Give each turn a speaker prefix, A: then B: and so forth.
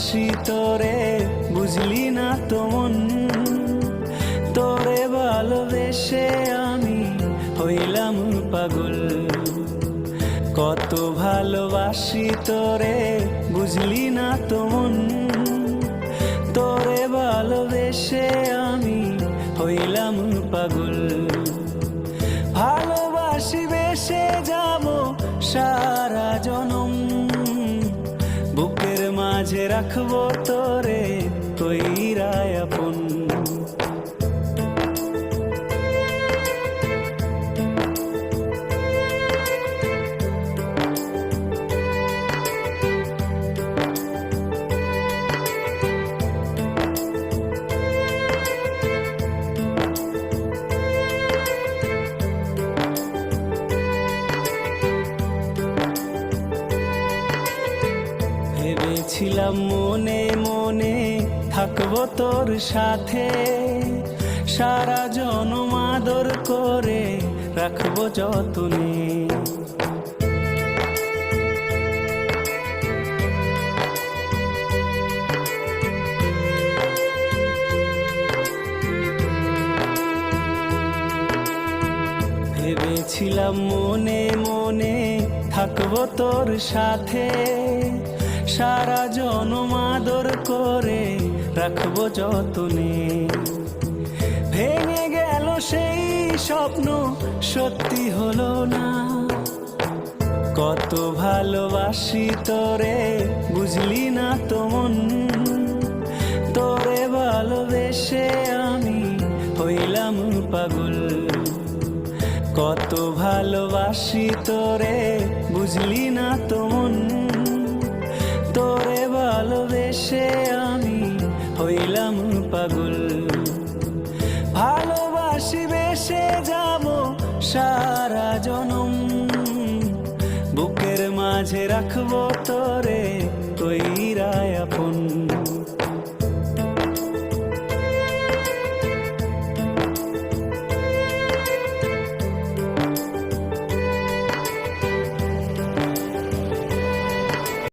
A: ভালোবাসি তোরে, বুঝলি না তো মন। তোরে ভালোবেসে আমি হইলাম পাগল। কত ভালোবাসি তোরে, বুঝলি না তো মন। তোরে ভালোবেসে আমি হইলাম পাগল। ভালোবাসি বেসে যাব সারা জনম, বুকের মাঝে রাখবো তোরে কইরা আপন। ভেবেছিলাম মনে মনে থাকবো তোর সাথে, সারা জনম আদর করে রাখবো যতনে। ভেবেছিলাম মনে মনে থাকবো তোর সাথে, সারা জনম আদর করে রাখবো যতনে। ভেঙে গেল সেই স্বপ্ন, সত্যি হলো না। কত ভালোবাসি তোরে, বুঝলি না তো মন। তোরে ভালোবেসে আমি হইলাম পাগল। কত ভালোবাসি তোরে, বুঝলি না তো মন। তোরে ভালোবেসে আমি হইলাম পাগল। ভালোবাসি বেসে যাব সারা জনম, বুকের মাঝে রাখবো তোরে কইরা আপন।